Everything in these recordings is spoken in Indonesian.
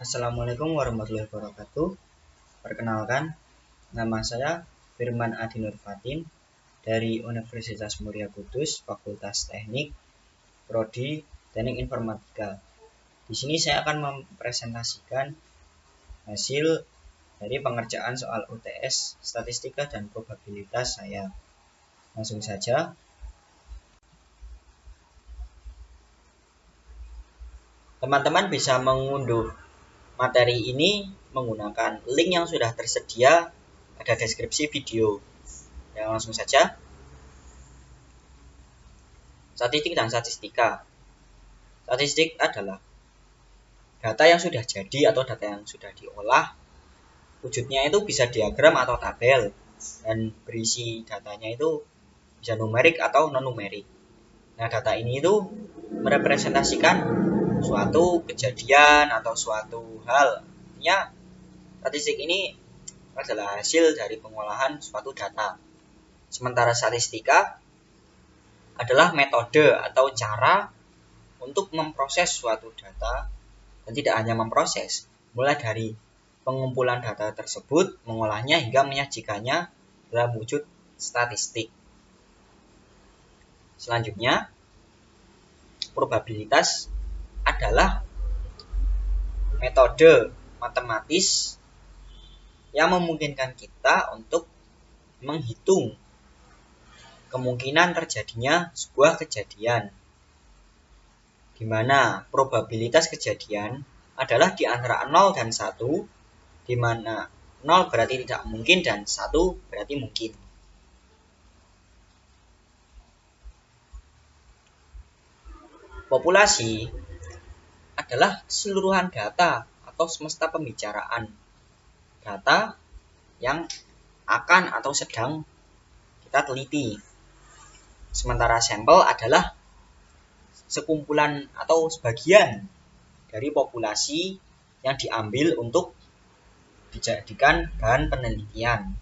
Assalamualaikum warahmatullahi wabarakatuh. Perkenalkan, nama saya Firman Adi Nur Fatin dari Universitas Muria Kudus, Fakultas Teknik, Prodi Teknik Informatika. Di sini saya akan mempresentasikan hasil dari pengerjaan soal UTS, statistika dan probabilitas saya. Langsung saja. Teman-teman bisa mengunduh materi ini menggunakan link yang sudah tersedia pada deskripsi video. Ya, langsung saja. Statistik dan statistika. Statistik adalah data yang sudah jadi atau data yang sudah diolah. Wujudnya itu bisa diagram atau tabel, dan berisi datanya itu bisa numerik atau non-numerik. Nah, data ini itu merepresentasikan suatu kejadian atau suatu hal. Artinya, statistik ini adalah hasil dari pengolahan suatu data. Sementara statistika adalah metode atau cara untuk memproses suatu data, dan tidak hanya memproses, mulai dari pengumpulan data tersebut, mengolahnya hingga menyajikannya dalam wujud statistik. Selanjutnya, probabilitas adalah metode matematis yang memungkinkan kita untuk menghitung kemungkinan terjadinya sebuah kejadian, di mana probabilitas kejadian adalah di antara 0 dan 1, di mana 0 berarti tidak mungkin dan 1 berarti mungkin. Populasi adalah keseluruhan data atau semesta pembicaraan. Data yang akan atau sedang kita teliti. Sementara sampel adalah sekumpulan atau sebagian dari populasi yang diambil untuk dijadikan bahan penelitian.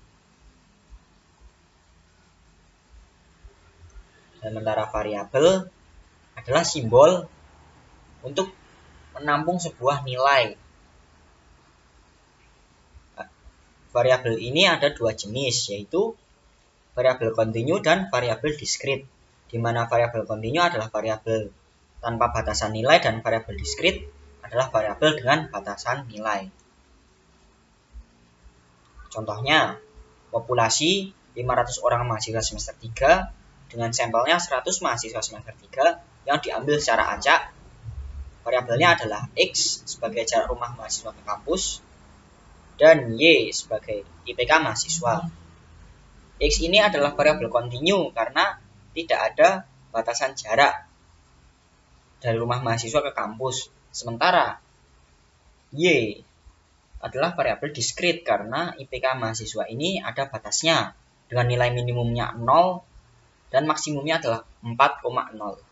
Sementara variabel adalah simbol untuk menampung sebuah nilai. Variabel ini ada dua jenis, yaitu variabel kontinu dan variabel diskrit, di mana variabel kontinu adalah variabel tanpa batasan nilai dan variabel diskrit adalah variabel dengan batasan nilai. Contohnya, populasi 500 orang mahasiswa semester 3 dengan sampelnya 100 mahasiswa semester 3 yang diambil secara acak. Variabelnya adalah X sebagai jarak rumah mahasiswa ke kampus dan Y sebagai IPK mahasiswa. X ini adalah variabel kontinu karena tidak ada batasan jarak dari rumah mahasiswa ke kampus. Sementara Y adalah variabel diskrit karena IPK mahasiswa ini ada batasnya dengan nilai minimumnya 0 dan maksimumnya adalah 4,0.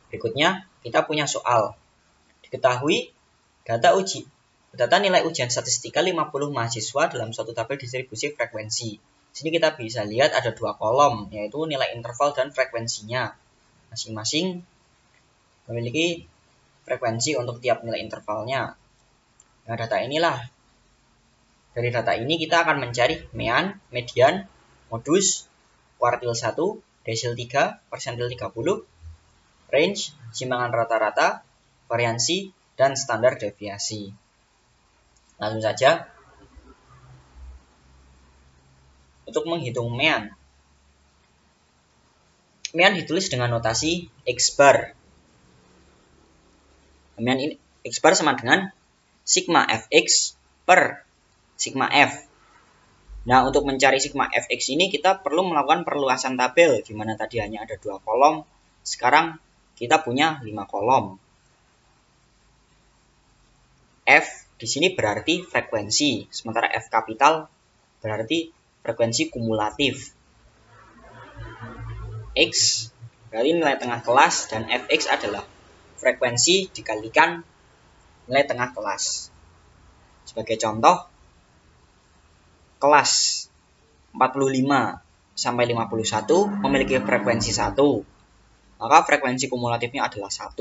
Berikutnya, kita punya soal. Diketahui data nilai ujian statistika 50 mahasiswa dalam suatu tabel distribusi frekuensi. Sini kita bisa lihat ada dua kolom, yaitu nilai interval dan frekuensinya. Masing-masing memiliki frekuensi untuk tiap nilai intervalnya. Nah, dari data ini kita akan mencari mean, median, modus, kuartil 1, desil 3, persentil 30, range, simpangan rata-rata, variansi, dan standar deviasi. Langsung saja, untuk menghitung mean. Mean ditulis dengan notasi X bar. Mean ini X bar sama dengan sigma fx per sigma f. Nah, untuk mencari sigma fx ini kita perlu melakukan perluasan tabel, di mana tadi hanya ada 2 kolom, sekarang kita punya 5 kolom. F di sini berarti frekuensi, sementara F kapital berarti frekuensi kumulatif. X berarti nilai tengah kelas, dan Fx adalah frekuensi dikalikan nilai tengah kelas. Sebagai contoh, kelas 45 sampai 51 memiliki frekuensi 1. Maka frekuensi kumulatifnya adalah 1.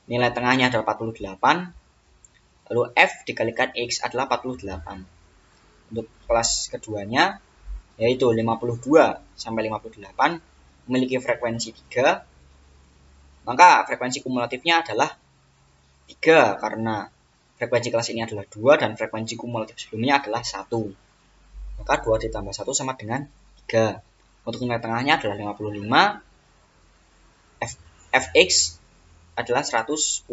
nilai tengahnya adalah 48, lalu F dikalikan X adalah 48. Untuk kelas keduanya, yaitu 52 sampai 58, memiliki frekuensi 3, maka frekuensi kumulatifnya adalah 3, karena frekuensi kelas ini adalah 2 dan frekuensi kumulatif sebelumnya adalah 1. Maka 2 ditambah 1 sama dengan 3. Untuk nilai tengahnya adalah 55. Fx adalah 110.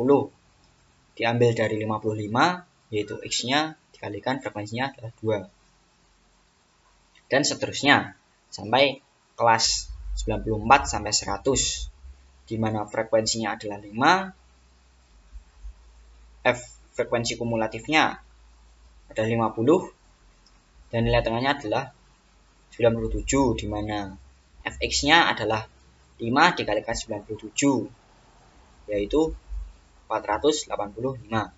Diambil dari 55, yaitu X-nya dikalikan frekuensinya adalah 2. Dan seterusnya, sampai kelas 94 sampai 100, di mana frekuensinya adalah 5. Frekuensi kumulatifnya adalah 50. Dan nilai tengahnya adalah 97, di mana Fx-nya adalah 5 dikalikan 97, yaitu 485.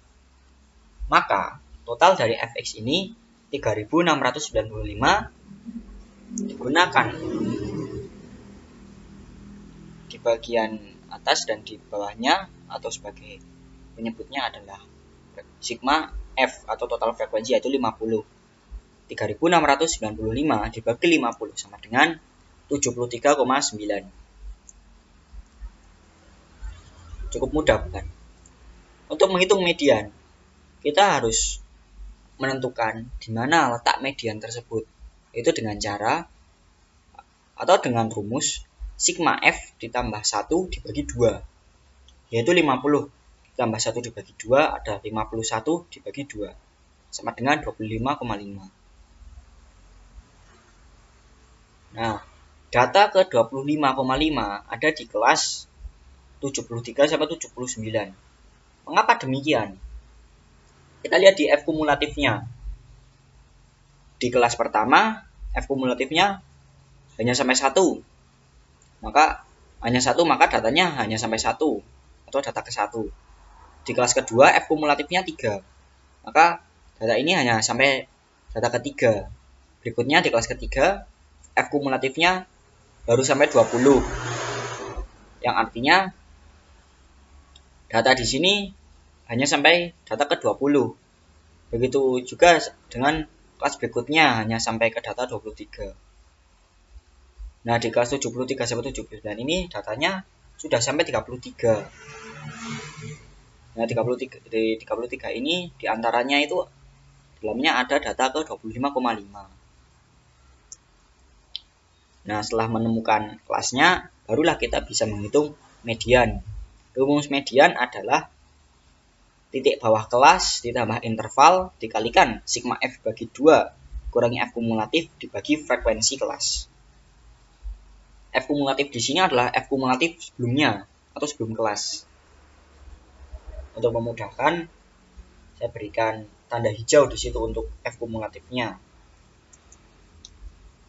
Maka total dari Fx ini 3695 digunakan di bagian atas dan di bawahnya, atau sebagai penyebutnya adalah sigma F atau total frekuensi, yaitu 50. 3695 dibagi 50 sama dengan 73,9. Cukup mudah, bukan? Untuk menghitung median, kita harus menentukan di mana letak median tersebut, yaitu dengan cara atau dengan rumus sigma F ditambah 1 dibagi 2, yaitu 50 ditambah 1 dibagi 2 ada 51 dibagi 2, sama dengan 25,5. Nah, data ke 25,5 ada di kelas 73 sampai 79. Mengapa demikian? Kita lihat di F kumulatifnya. Di kelas pertama, F kumulatifnya hanya sampai 1. Maka datanya hanya sampai 1 atau data ke 1. Di kelas kedua, F kumulatifnya 3. Maka data ini hanya sampai data ketiga. Berikutnya di kelas ketiga, F kumulatifnya baru sampai 20. Yang artinya data di sini hanya sampai data ke-20. Begitu juga dengan kelas berikutnya hanya sampai ke data 23. Nah, di kelas 73 sampai 79 ini datanya sudah sampai 33. Nah, di 33 ini diantaranya itu dalamnya ada data ke 25,5. Nah, setelah menemukan kelasnya, barulah kita bisa menghitung median. Rumus median adalah titik bawah kelas ditambah interval dikalikan sigma F bagi 2 kurangi F kumulatif dibagi frekuensi kelas. F kumulatif di sini adalah F kumulatif sebelumnya atau sebelum kelas. Untuk memudahkan, saya berikan tanda hijau di situ untuk F kumulatifnya.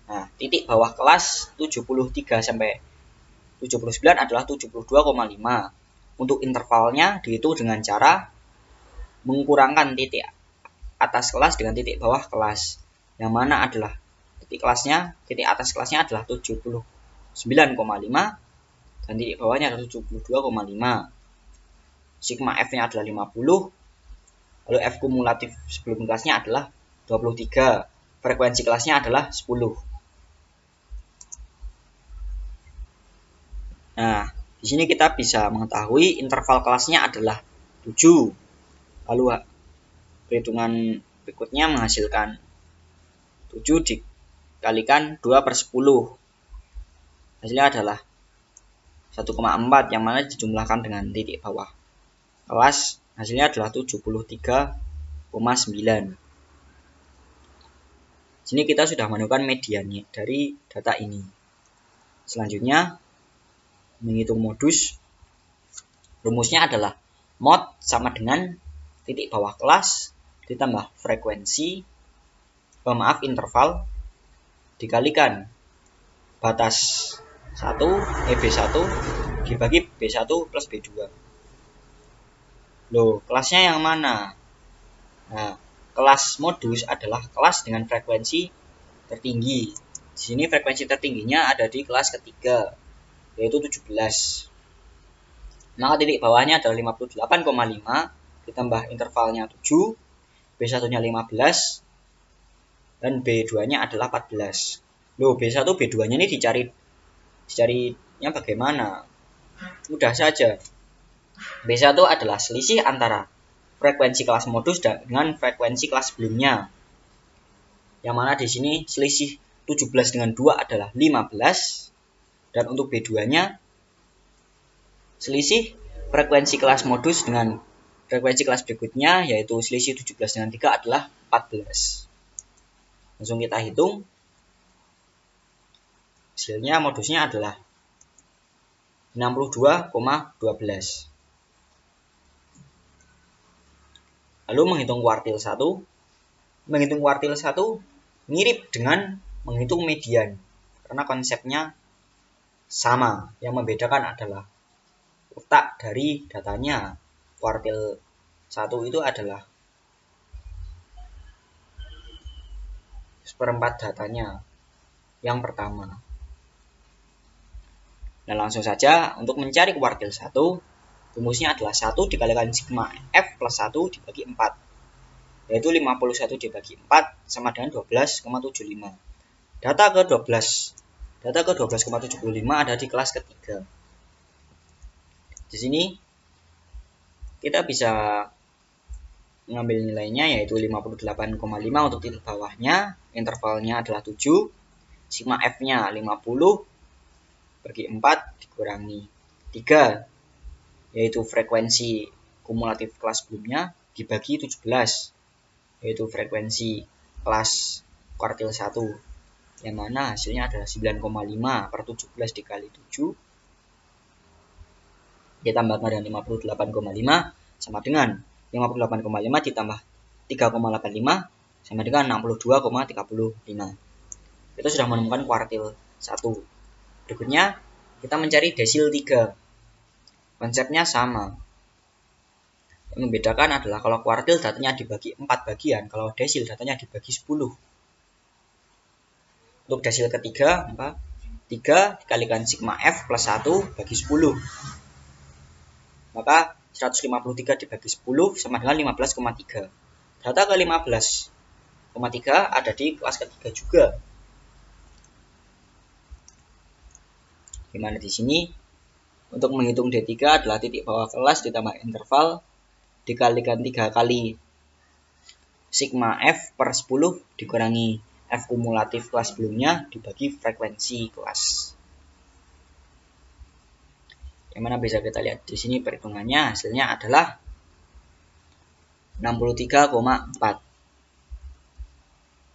Nah, titik bawah kelas 73 sampai 79 adalah 72,5. Untuk intervalnya dihitung dengan cara mengkurangkan titik atas kelas dengan titik bawah kelas, yang mana adalah titik atas kelasnya adalah 79,5 dan titik bawahnya adalah 72,5. Sigma F-nya adalah 50, lalu F kumulatif sebelum kelasnya adalah 23, frekuensi kelasnya adalah 10. Nah, di sini kita bisa mengetahui interval kelasnya adalah 7. Lalu perhitungan berikutnya menghasilkan 7 dikalikan 2/10. Hasilnya adalah 1,4, yang mana dijumlahkan dengan titik bawah kelas. Hasilnya adalah 73,9. Sini kita sudah menemukan mediannya dari data ini. Selanjutnya, menghitung modus. Rumusnya adalah mod sama dengan titik bawah kelas ditambah interval dikalikan batas B1 dibagi B1 plus B2. Loh, kelasnya yang mana? Nah, kelas modus adalah kelas dengan frekuensi tertinggi. Di sini frekuensi tertingginya ada di kelas ketiga, yaitu 17. Maka titik bawahnya adalah 58,5 ditambah intervalnya 7, B1-nya 15, dan B2-nya adalah 14. Loh, B1, B2-nya ini dicarinya bagaimana? Mudah saja. B1 adalah selisih antara frekuensi kelas modus dengan frekuensi kelas sebelumnya. Yang mana di sini selisih 17 dengan 2 adalah 15. Dan untuk B2-nya selisih frekuensi kelas modus dengan frekuensi kelas berikutnya, yaitu selisih 17 dengan 3 adalah 14. Langsung kita hitung. Hasilnya modusnya adalah 62,12. Lalu menghitung kuartil 1. Menghitung kuartil 1 mirip dengan menghitung median. Karena konsepnya sama. Yang membedakan adalah letak dari datanya. Kuartil 1 itu adalah seperempat datanya yang pertama. Nah, langsung saja untuk mencari kuartil 1, rumusnya adalah 1 dikalikan sigma F plus 1 dibagi 4. Yaitu 51 dibagi 4 sama dengan 12,75. Data ke 12,75 ada di kelas ketiga. Di sini kita bisa mengambil nilainya, yaitu 58,5 untuk titik bawahnya, intervalnya adalah 7, sigma F-nya 50 bagi 4 dikurangi 3, yaitu frekuensi kumulatif kelas sebelumnya, dibagi 17, yaitu frekuensi kelas kuartil 1, yang mana hasilnya adalah 9,5 per 17 dikali 7, ditambahkan dengan 58,5 sama dengan 58,5 ditambah 3,85 sama dengan 62,35. Kita sudah menemukan kuartil 1. Berikutnya kita mencari desil 3. Konsepnya sama. Yang membedakan adalah kalau kuartil datanya dibagi 4 bagian, kalau desil datanya dibagi 10. Untuk desil ketiga, maka 3 dikalikan sigma F plus 1 bagi 10. Maka 153 dibagi 10 sama dengan 15,3. Data ke 15,3 ada di kelas ketiga juga. Dimana di sini untuk menghitung D3 adalah titik bawah kelas ditambah interval dikalikan 3 kali sigma F per 10 dikurangi F kumulatif kelas sebelumnya dibagi frekuensi kelas. Yang mana bisa kita lihat di sini perhitungannya, hasilnya adalah 63,4.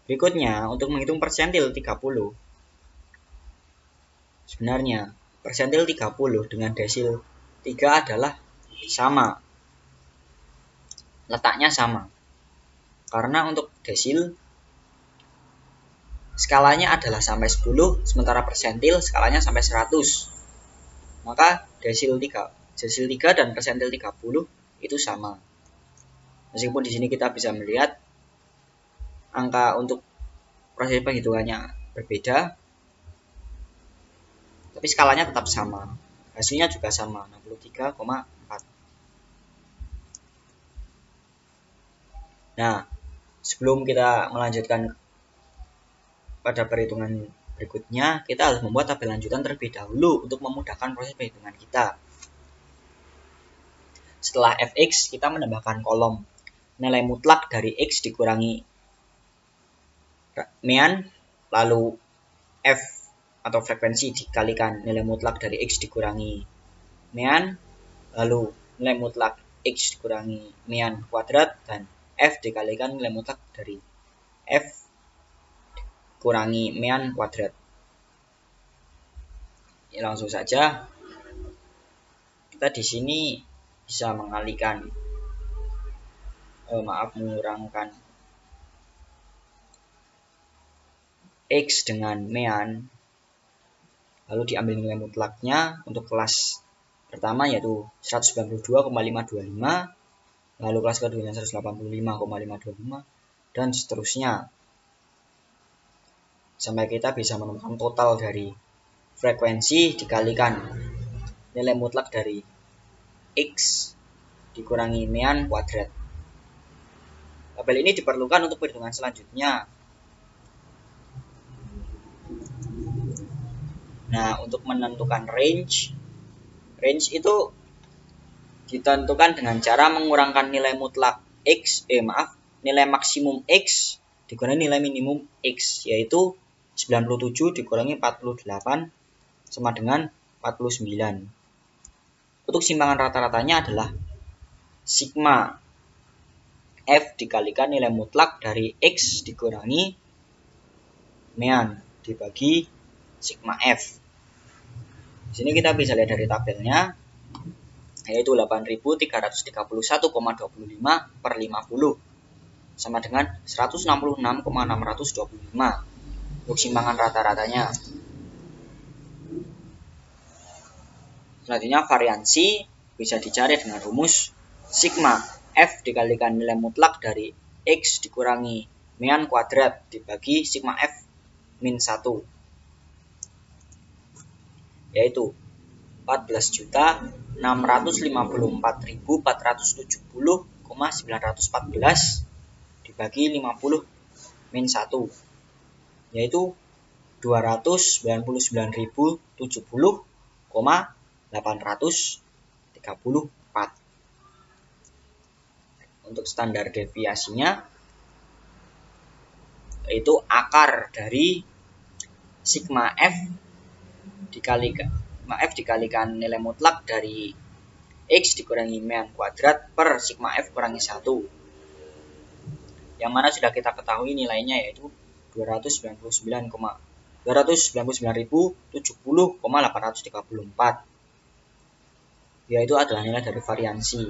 Berikutnya untuk menghitung persentil 30. Sebenarnya persentil 30 dengan desil 3 adalah sama. Letaknya sama. Karena untuk desil skalanya adalah sampai 10, sementara persentil skalanya sampai 100. Maka desil 3 dan persentil 30 itu sama. Meskipun di sini kita bisa melihat angka untuk proses penghitungannya berbeda, tapi skalanya tetap sama. Hasilnya juga sama, 63,4. Nah, sebelum kita melanjutkan pada perhitungan berikutnya, kita harus membuat tabel lanjutan terlebih dahulu untuk memudahkan proses perhitungan kita. Setelah fx, kita menambahkan kolom nilai mutlak dari x dikurangi mean, lalu f atau frekuensi dikalikan nilai mutlak dari x dikurangi mean, lalu nilai mutlak x dikurangi mean kuadrat, dan f dikalikan nilai mutlak dari f kurangi mean kuadrat. Ya, langsung saja kita di sini bisa mengalihkan mengurangkan x dengan mean, lalu diambil nilai mutlaknya untuk kelas pertama yaitu 192,525, lalu kelas keduanya 185,525, dan seterusnya sampai kita bisa menemukan total dari frekuensi dikalikan nilai mutlak dari X dikurangi mean kuadrat. Tabel ini diperlukan untuk perhitungan selanjutnya. Nah, untuk menentukan range itu ditentukan dengan cara mengurangkan nilai mutlak nilai maksimum X dikurangi nilai minimum X, yaitu 97 dikurangi 48 sama dengan 49. Untuk simpangan rata-ratanya adalah sigma F dikalikan nilai mutlak dari X dikurangi mean dibagi sigma F. Di sini kita bisa lihat dari tabelnya, yaitu 8.331,25 per 50 sama dengan 166,625 untuk simpangan rata-ratanya. Selanjutnya variansi bisa dicari dengan rumus sigma F dikalikan nilai mutlak dari X dikurangi mean kuadrat dibagi sigma F min 1, yaitu 14.654.470,914 dibagi 50 min 1, yaitu 299.070,834. Untuk standar deviasinya yaitu akar dari sigma F dikalikan nilai mutlak dari X dikurangi mean kuadrat per sigma F kurangi 1, yang mana sudah kita ketahui nilainya yaitu 299.070,834, yaitu adalah nilai dari variansi,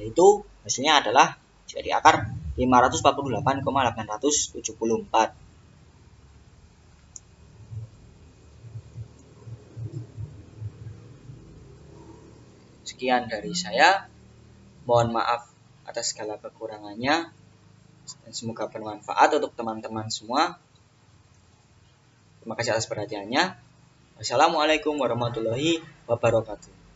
yaitu hasilnya adalah jadi akar 548,874. Sekian dari saya, mohon maaf atas segala kekurangannya dan semoga bermanfaat untuk teman-teman semua. Terima kasih atas perhatiannya. Wassalamualaikum warahmatullahi wabarakatuh.